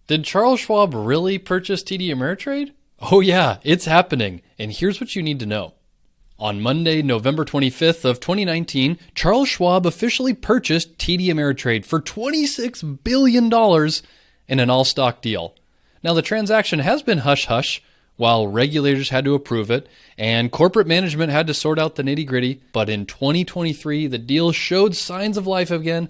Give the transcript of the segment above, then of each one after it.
Did Charles Schwab really purchase TD Ameritrade? Oh yeah, it's happening, and here's what you need to know. On Monday, November 25th of 2019, Charles Schwab officially purchased TD Ameritrade for $26 billion in an all-stock deal. Now, the transaction has been hush-hush while regulators had to approve it and corporate management had to sort out the nitty-gritty, but in 2023, the deal showed signs of life again,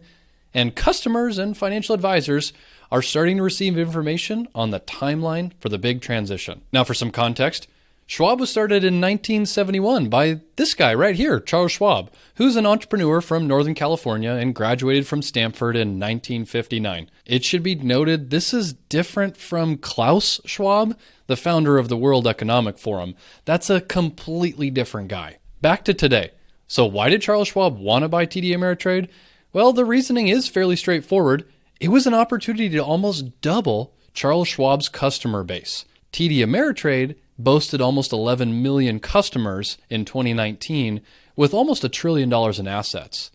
and customers and financial advisors are starting to receive information on the timeline for the big transition. Now, for some context, Schwab was started in 1971 by this guy right here, Charles Schwab, who's an entrepreneur from Northern California and graduated from Stanford in 1959. It should be noted this is different from Klaus Schwab, the founder of the World Economic Forum. That's a completely different guy. Back to today. So why did Charles Schwab want to buy TD Ameritrade? Well, the reasoning is fairly straightforward. It was an opportunity to almost double Charles Schwab's customer base. TD Ameritrade boasted almost 11 million customers in 2019 with almost $1 trillion in assets.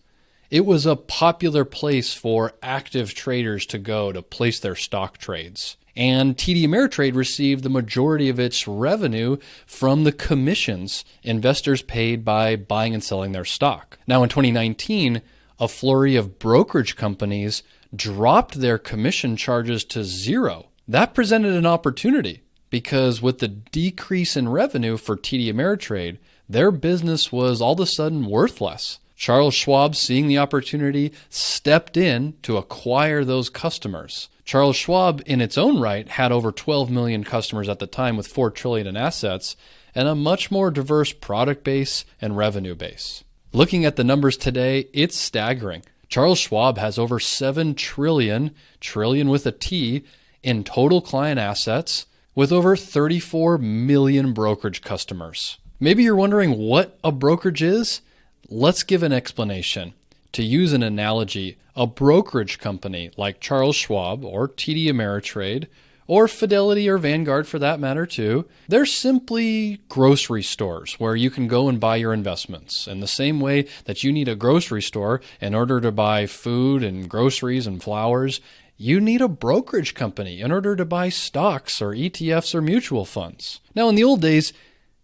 It was a popular place for active traders to go to place their stock trades. And TD Ameritrade received the majority of its revenue from the commissions investors paid by buying and selling their stock. Now in 2019, a flurry of brokerage companies dropped their commission charges to zero. That presented an opportunity because with the decrease in revenue for TD Ameritrade, their business was all of a sudden worth less. Charles Schwab, seeing the opportunity, stepped in to acquire those customers. Charles Schwab, in its own right, had over 12 million customers at the time with $4 trillion in assets and a much more diverse product base and revenue base. Looking at the numbers today, it's staggering. Charles Schwab has over 7 trillion with a T, in total client assets with over 34 million brokerage customers. Maybe you're wondering what a brokerage is? Let's give an explanation. To use an analogy, a brokerage company like Charles Schwab or TD Ameritrade or Fidelity or Vanguard for that matter too, they're simply grocery stores where you can go and buy your investments. In the same way that you need a grocery store in order to buy food and groceries and flowers, you need a brokerage company in order to buy stocks or ETFs or mutual funds. Now, in the old days,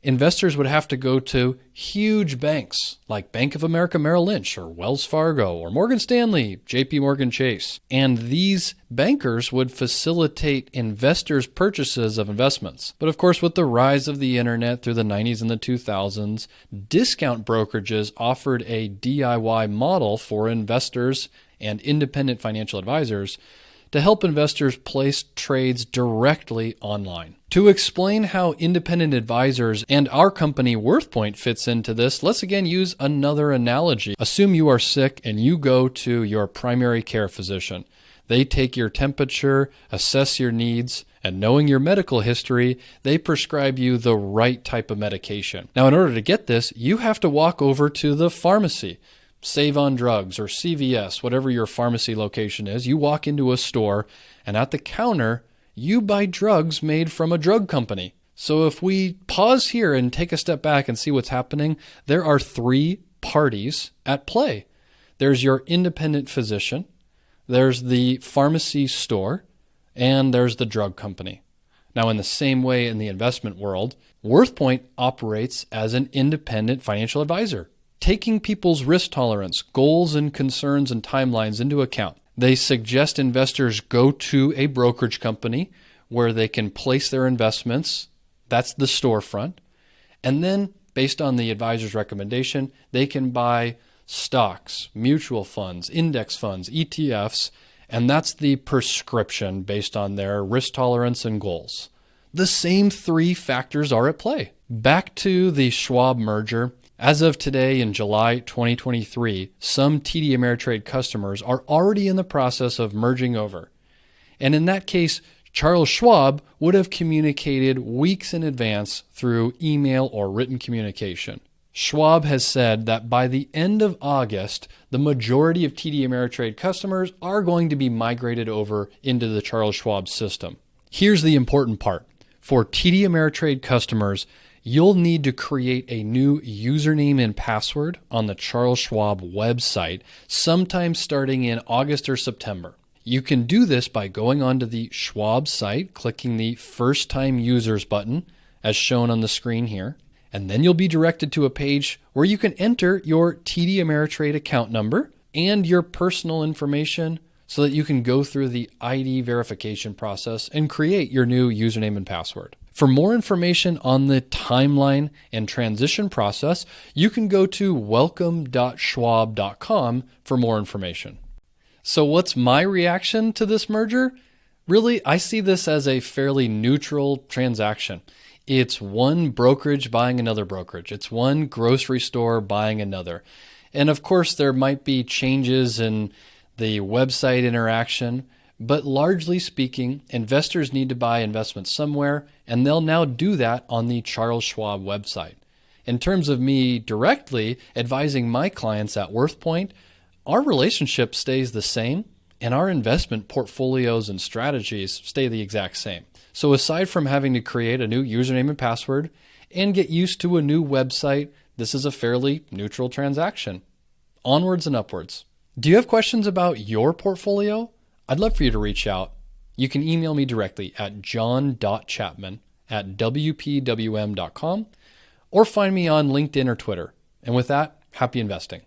investors would have to go to huge banks like Bank of America Merrill Lynch or Wells Fargo or Morgan Stanley, JP Morgan Chase. And these bankers would facilitate investors' purchases of investments. But of course, with the rise of the internet through the 90s and the 2000s, discount brokerages offered a DIY model for investors and independent financial advisors to help investors place trades directly online. To explain how independent advisors and our company WorthPointe fits into this, let's again use another analogy. Assume you are sick and you go to your primary care physician. They take your temperature, assess your needs, and knowing your medical history, they prescribe you the right type of medication. Now, in order to get this, you have to walk over to the pharmacy. Save on Drugs or CVS, whatever your pharmacy location is. You walk into a store and at the counter, you buy drugs made from a drug company. So if we pause here and take a step back and see what's happening, there are 3 parties at play. There's your independent physician, there's the pharmacy store, and there's the drug company. Now, in the same way in the investment world, WorthPointe operates as an independent financial advisor, taking people's risk tolerance, goals and concerns and timelines into account. They suggest investors go to a brokerage company where they can place their investments. That's the storefront. And then, based on the advisor's recommendation, they can buy stocks, mutual funds, index funds, ETFs, and that's the prescription based on their risk tolerance and goals. The same 3 factors are at play. Back to the Schwab merger. As of today in July 2023, some TD Ameritrade customers are already in the process of merging over. And in that case, Charles Schwab would have communicated weeks in advance through email or written communication. Schwab has said that by the end of August, the majority of TD Ameritrade customers are going to be migrated over into the Charles Schwab system. Here's the important part. For TD Ameritrade customers, you'll need to create a new username and password on the Charles Schwab website sometime starting in August or September. You can do this by going onto the Schwab site, clicking the First Time Users button, as shown on the screen here, and then you'll be directed to a page where you can enter your TD Ameritrade account number and your personal information so that you can go through the ID verification process and create your new username and password. For more information on the timeline and transition process, you can go to welcome.schwab.com for more information. So what's my reaction to this merger? Really, I see this as a fairly neutral transaction. It's one brokerage buying another brokerage. It's one grocery store buying another. And of course, there might be changes in the website interaction, but largely speaking, investors need to buy investments somewhere, and they'll now do that on the Charles Schwab website. In terms of me directly advising my clients at WorthPointe, our relationship stays the same, and our investment portfolios and strategies stay the exact same. So aside from having to create a new username and password and get used to a new website, this is a fairly neutral transaction. Onwards and upwards. Do you have questions about your portfolio? I'd love for you to reach out. You can email me directly at john.chapman@wpwm.com or find me on LinkedIn or Twitter. And with that, happy investing.